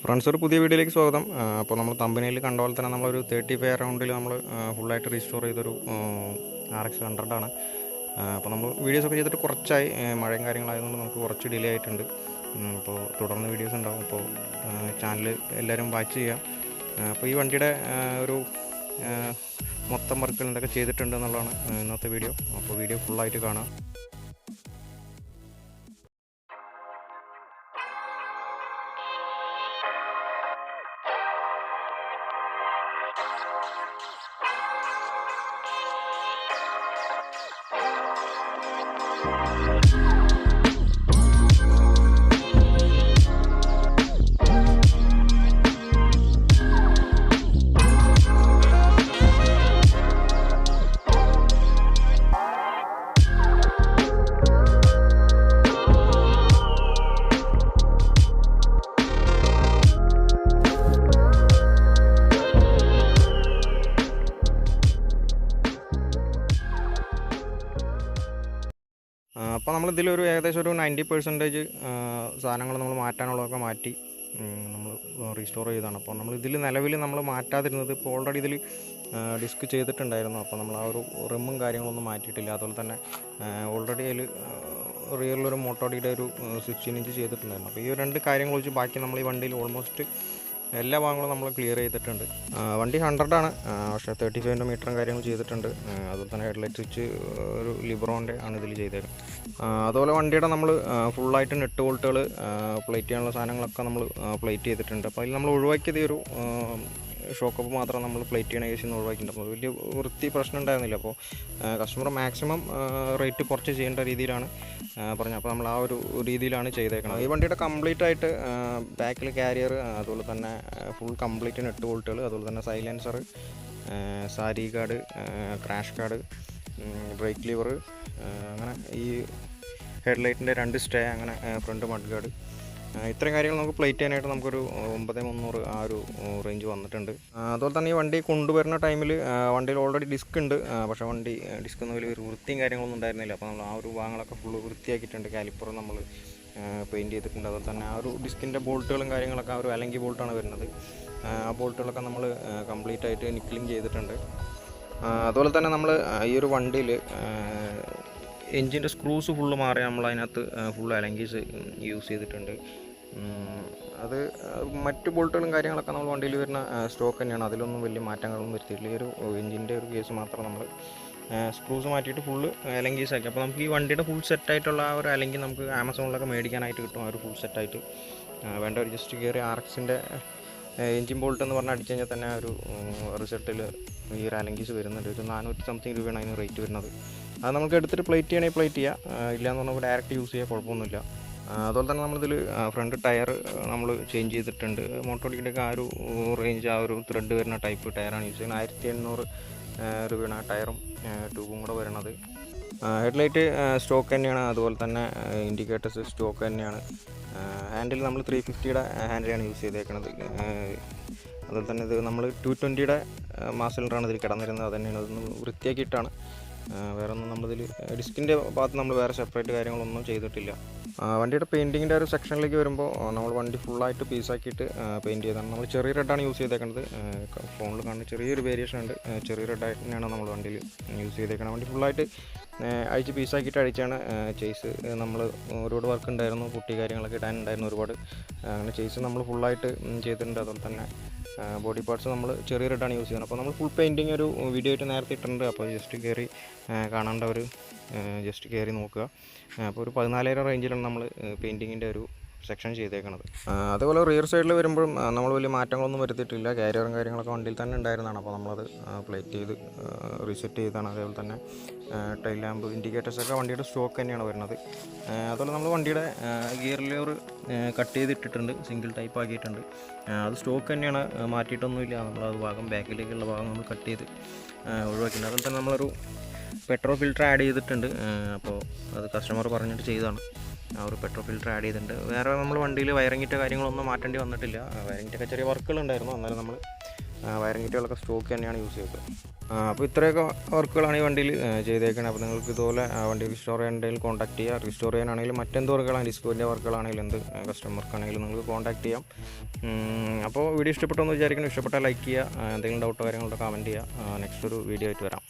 Friends, ഒരു പുതിയ വീഡിയോയിലേക്ക് സ്വാഗതം. അപ്പോൾ നമ്മൾ തമ്പനയിൽ കണ്ട പോലെ തന്നെ നമ്മളൊരു 35 റൗണ്ടിൽ നമ്മൾ ഫുള്ളായിട്ട് റീസ്റ്റോർ ചെയ്തൊരു RX 100 ആണ്. അപ്പോൾ നമ്മൾ വീഡിയോസൊക്കെ ചെയ്തിട്ട് കുറച്ചായി, മഴയും കാര്യങ്ങളായതുകൊണ്ട് നമുക്ക് കുറച്ച് ഡിലേ ആയിട്ടുണ്ട്. അപ്പോൾ തുടർന്ന് വീഡിയോസ് ഉണ്ടാകും. അപ്പോൾ ചാനൽ എല്ലാവരും വാച്ച് ചെയ്യാം. അപ്പോൾ ഈ വണ്ടിയുടെ ഒരു മൊത്തം വർക്കുകൾ എന്തൊക്കെ ചെയ്തിട്ടുണ്ട് എന്നുള്ളതാണ് ഇന്നത്തെ വീഡിയോ. അപ്പോൾ വീഡിയോ ഫുള്ളായിട്ട് കാണാം. അപ്പോൾ നമ്മളിതിലൊരു ഏകദേശം ഒരു 90% സാധനങ്ങൾ നമ്മൾ മാറ്റാനുള്ളതൊക്കെ മാറ്റി നമ്മൾ റീസ്റ്റോർ ചെയ്തതാണ്. അപ്പോൾ നമ്മളിതിൽ നിലവിൽ നമ്മൾ മാറ്റാതിരുന്നത്, ഇപ്പോൾ ഓൾറെഡി ഇതിൽ ഡിസ്ക് ചെയ്തിട്ടുണ്ടായിരുന്നു. അപ്പോൾ നമ്മൾ ആ ഒരു റിമ്മും കാര്യങ്ങളൊന്നും മാറ്റിയിട്ടില്ല. അതുപോലെ തന്നെ ഓൾറെഡി അതിൽ റിയറിലൊരു മോട്ടോഡിയുടെ ഒരു 16 ഇഞ്ച് ചെയ്തിട്ടുണ്ടായിരുന്നു. അപ്പോൾ ഈ രണ്ട് കാര്യങ്ങൾ വെച്ച് ബാക്കി നമ്മൾ ഈ വണ്ടിയിൽ ഓൾമോസ്റ്റ് എല്ലാ ഭാഗങ്ങളും നമ്മൾ ക്ലിയർ ചെയ്തിട്ടുണ്ട്. വണ്ടി 100 ആണ്, പക്ഷേ 35 മീറ്ററും കാര്യങ്ങൾ ചെയ്തിട്ടുണ്ട്. അതുപോലെ തന്നെ ഹെഡ്ലൈറ്റ് സ്വിച്ച് ഒരു ലിബ്രോൻ്റെ ആണ് ഇതിൽ ചെയ്തേക്കുന്നത്. അതുപോലെ വണ്ടിയുടെ നമ്മൾ ഫുള്ളായിട്ട് നെറ്റ് ബോൾട്ടുകൾ പ്ലേറ്റ് ചെയ്യാനുള്ള സാധനങ്ങളൊക്കെ നമ്മൾ പ്ലേറ്റ് ചെയ്തിട്ടുണ്ട്. അപ്പോൾ അതിൽ നമ്മൾ ഒഴിവാക്കിയത് ഒരു ഷോക്കപ്പ് മാത്രം നമ്മൾ പ്ലേറ്റ് ചെയ്യണ കേസിൽ നിന്ന് ഒഴിവാക്കിയിട്ടുണ്ട്. അപ്പോൾ വലിയ വൃത്തി പ്രശ്നം ഉണ്ടായിരുന്നില്ല. അപ്പോൾ കസ്റ്റമർ മാക്സിമം റേറ്റ് കുറച്ച് ചെയ്യേണ്ട രീതിയിലാണ് പറഞ്ഞത്. അപ്പോൾ നമ്മൾ ആ ഒരു രീതിയിലാണ് ചെയ്തേക്കുന്നത്. ഈ വണ്ടിയുടെ കംപ്ലീറ്റ് ആയിട്ട് ബാക്കിൽ കാരിയർ, അതുപോലെ തന്നെ ഫുൾ കംപ്ലീറ്റ് നെറ്റ് ബോൾട്ടുകൾ, അതുപോലെ തന്നെ silencer, sari guard, crash guard, break liver, അങ്ങനെ ഈ ഹെഡ്ലൈറ്റിൻ്റെ 2 സ്റ്റേ, അങ്ങനെ ഫ്രണ്ട് മഡ് ഗാർഡ്, ഇത്രയും കാര്യങ്ങൾ നമുക്ക് പ്ലേറ്റ് ചെയ്യാനായിട്ട് നമുക്കൊരു 9300 ആ ഒരു റേഞ്ച് വന്നിട്ടുണ്ട്. അതുപോലെ തന്നെ ഈ വണ്ടി കൊണ്ടുവരുന്ന ടൈമിൽ വണ്ടിയിൽ ഓൾറെഡി ഡിസ്ക് ഉണ്ട്. പക്ഷേ വണ്ടി ഡിസ്ക് ഒന്നും വലിയ വൃത്തിയും കാര്യങ്ങളൊന്നും ഉണ്ടായിരുന്നില്ല. അപ്പോൾ നമ്മൾ ആ ഒരു ഭാഗങ്ങളൊക്കെ ഫുള്ള് വൃത്തിയാക്കിയിട്ടുണ്ട്. കാലിപ്പർ നമ്മൾ പെയിൻറ്റ് ചെയ്തിട്ടുണ്ട്. അതുപോലെ തന്നെ ആ ഒരു ഡിസ്കിൻ്റെ ബോൾട്ടുകളും കാര്യങ്ങളൊക്കെ ആ ഒരു അലങ്കി ബോൾട്ടാണ് വരുന്നത്. ആ ബോൾട്ടുകളൊക്കെ നമ്മൾ കംപ്ലീറ്റ് ആയിട്ട് നിക്കിലിങ് ചെയ്തിട്ടുണ്ട്. അതുപോലെ തന്നെ നമ്മൾ ഈ ഒരു വണ്ടിയിൽ എൻജിൻ്റെ സ്ക്രൂസ് ഫുള്ള് മാറി നമ്മൾ അതിനകത്ത് ഫുള്ള് അലങ്കീസ് യൂസ് ചെയ്തിട്ടുണ്ട്. അത് മറ്റ് ബോൾട്ടുകളും കാര്യങ്ങളൊക്കെ നമ്മൾ വണ്ടിയിൽ വരുന്ന സ്റ്റോക്ക് തന്നെയാണ്. അതിലൊന്നും വലിയ മാറ്റങ്ങളൊന്നും വരുത്തിയിട്ടില്ല. ഈ ഒരു എൻജിൻ്റെ ഒരു കേസ് മാത്രം നമ്മൾ സ്ക്രൂസ് മാറ്റിയിട്ട് ഫുള്ള് അലങ്കീസ് ആക്കി. അപ്പോൾ നമുക്ക് ഈ വണ്ടിയുടെ ഫുൾ സെറ്റായിട്ടുള്ള ആ ഒരു അലങ്കി നമുക്ക് ആമസോണിലൊക്കെ മേടിക്കാനായിട്ട് കിട്ടും. ആ ഒരു ഫുൾ സെറ്റായിട്ട് വേണ്ട ഒരു ജസ്റ്റ് കയറി RXൻ്റെ എൻജിൻ ബോൾട്ട് എന്ന് പറഞ്ഞാൽ അടിച്ചു കഴിഞ്ഞാൽ തന്നെ ഒരു റിസൾട്ടിൽ ഈ ഒരു അലങ്കീസ് വരുന്നുണ്ട്. ഒരു 400 സംതിങ് രൂപയാണ് അതിന് റേറ്റ് വരുന്നത്. അത് നമുക്ക് എടുത്തിട്ട് പ്ലേറ്റ് ചെയ്യണമെങ്കിൽ പ്ലേറ്റ് ചെയ്യുക, ഇല്ലയെന്ന് പറഞ്ഞാൽ ഡയറക്റ്റ് യൂസ് ചെയ്യുക, കുഴപ്പമൊന്നുമില്ല. അതുപോലെ തന്നെ നമ്മളിതിൽ ഫ്രണ്ട് ടയർ നമ്മൾ ചേഞ്ച് ചെയ്തിട്ടുണ്ട്. മോട്ടോഡിയുടെയൊക്കെ ആ ഒരു റേഞ്ച്, ആ ഒരു ത്രെഡ് വരുന്ന ടൈപ്പ് ടയറാണ് യൂസ് ചെയ്യുന്നത്. 1800 രൂപയാണ് ആ ടയറും ട്യൂബും കൂടെ വരുന്നത്. ഹെഡ്ലൈറ്റ് സ്റ്റോക്ക് തന്നെയാണ്. അതുപോലെ തന്നെ ഇൻഡിക്കേറ്റേഴ്സ് സ്റ്റോക്ക് തന്നെയാണ്. ഹാൻഡിൽ നമ്മൾ 350യുടെ ഹാൻഡിലാണ് യൂസ് ചെയ്തേക്കുന്നത്. അതുപോലെ തന്നെ ഇത് നമ്മൾ 220യുടെ മാസ് സിലിണ്ടറാണ് ഇതിൽ കിടന്നിരുന്നത്. അത് തന്നെയാണ്, അതൊന്ന് വൃത്തിയാക്കിയിട്ടാണ്. വേറെ ഒന്നും നമ്മളിതിൽ ഡിസ്കിൻ്റെ ഭാഗത്ത് നമ്മൾ വേറെ സെപ്പറേറ്റ് കാര്യങ്ങളൊന്നും ചെയ്തിട്ടില്ല. വണ്ടിയുടെ പെയിൻറ്റിങ്ങിൻ്റെ ഒരു സെക്ഷനിലേക്ക് വരുമ്പോൾ നമ്മൾ വണ്ടി ഫുള്ളായിട്ട് പീസാക്കിയിട്ട് പെയിൻറ്റ് ചെയ്താണ്. നമ്മൾ ചെറിയ റെഡാണ് യൂസ് ചെയ്തേക്കുന്നത്. ഫോണിൽ കാണുന്ന ചെറിയൊരു വേരിയേഷൻ ഉണ്ട്. ചെറിയ റെഡായിട്ട് തന്നെയാണ് നമ്മൾ വണ്ടിയിൽ യൂസ് ചെയ്തേക്കുന്നത്. വണ്ടി ഫുള്ളായിട്ട് അഴിച്ച് പീസാക്കിയിട്ട് അഴിച്ചാണ് ചേസ്. നമ്മൾ ഒരുപാട് വർക്ക് ഉണ്ടായിരുന്നു, പുട്ടി കാര്യങ്ങളൊക്കെ ഇടാനുണ്ടായിരുന്നു ഒരുപാട്. അങ്ങനെ ചേസ് നമ്മൾ ഫുള്ളായിട്ട് ചെയ്തിട്ടുണ്ട്. അതുപോലെ തന്നെ ബോഡി പാർട്സ് നമ്മൾ ചെറിയ റെഡാണ് യൂസ് ചെയ്യുന്നത്. അപ്പോൾ നമ്മൾ ഫുൾ പെയിൻറ്റിങ് ഒരു വീഡിയോ ആയിട്ട് നേരത്തെ ഇട്ടിട്ടുണ്ട്. അപ്പോൾ ജസ്റ്റ് കയറി കാണേണ്ടവർ ജസ്റ്റ് കയറി നോക്കുക. അപ്പോൾ ഒരു 14000 റേഞ്ചിലാണ് നമ്മൾ പെയിൻറ്റിങ്ങിൻ്റെ ഒരു സെക്ഷൻ ചെയ്തേക്കുന്നത്. അതുപോലെ റിയർ സൈഡിൽ വരുമ്പോഴും നമ്മൾ വലിയ മാറ്റങ്ങളൊന്നും വരുത്തിയിട്ടില്ല. കാരിയറും കാര്യങ്ങളൊക്കെ വണ്ടിയിൽ തന്നെ ഉണ്ടായിരുന്നതാണ്. അപ്പോൾ നമ്മളത് പ്ലേറ്റ് ചെയ്ത് റീസെറ്റ് ചെയ്താണ്. അതേപോലെ തന്നെ ടൈൽ ലാമ്പ്, ഇൻഡിക്കേറ്റേഴ്സൊക്കെ വണ്ടിയുടെ സ്റ്റോക്ക് തന്നെയാണ് വരുന്നത്. അതുപോലെ നമ്മൾ വണ്ടിയുടെ ഗിയർ ലിവർ കട്ട് ചെയ്തിട്ടിട്ടുണ്ട്, സിംഗിൾ ടൈപ്പ് ആക്കിയിട്ടുണ്ട്. അത് സ്റ്റോക്ക് തന്നെയാണ്, മാറ്റിയിട്ടൊന്നുമില്ല. നമ്മളത് ഭാഗം ബാക്കിലേക്കുള്ള ഭാഗം നമ്മൾ കട്ട് ചെയ്ത് ഒഴിവാക്കിയിട്ടുണ്ട്. അതുപോലെ തന്നെ നമ്മളൊരു പെട്രോൾ ഫിൽറ്റർ ആഡ് ചെയ്തിട്ടുണ്ട്. അപ്പോൾ അത് കസ്റ്റമർ പറഞ്ഞിട്ട് ചെയ്തതാണ്. ആ ഒരു പെട്രോൾ ഫിൽറ്റർ ആഡ് ചെയ്തിട്ടുണ്ട്. വേറെ നമ്മൾ വണ്ടിയിൽ വയറിങ്ങിൻ്റെ കാര്യങ്ങളൊന്നും മാറ്റേണ്ടി വന്നിട്ടില്ല. വയറിങ്ങിൻ്റെയൊക്കെ ചെറിയ വർക്കുകളുണ്ടായിരുന്നു, എന്നാലും നമ്മൾ വയറിംഗ് കിറ്റുകളൊക്കെ സ്റ്റോക്ക് തന്നെയാണ് യൂസ് ചെയ്തത്. അപ്പോൾ ഇത്രയൊക്കെ വർക്കുകളാണ് ഈ വണ്ടിയിൽ ചെയ്തേക്കുന്നത്. അപ്പോൾ നിങ്ങൾക്ക് ഇതുപോലെ വണ്ടി റീസ്റ്റോർ ചെയ്യാനുണ്ടെങ്കിൽ കോൺടാക്ട് ചെയ്യുക. റീസ്റ്റോർ ചെയ്യാനാണെങ്കിലും മറ്റെന്ത് വർക്കുകളാണ്, ഡിസ്കോൻ്റെ വർക്കുകളാണെങ്കിലും എന്ത് കസ്റ്റമർക്കാണെങ്കിലും നിങ്ങൾക്ക് കോൺടാക്ട് ചെയ്യാം. അപ്പോൾ വീഡിയോ ഇഷ്ടപ്പെട്ടെന്ന് വിചാരിക്കുന്നു. ഇഷ്ടപ്പെട്ടാൽ ലൈക്ക് ചെയ്യുക. എന്തെങ്കിലും ഡൗട്ടോ കാര്യങ്ങളോ കമൻറ്റ് ചെയ്യുക. നെക്സ്റ്റ് ഒരു വീഡിയോ ആയിട്ട് വരാം.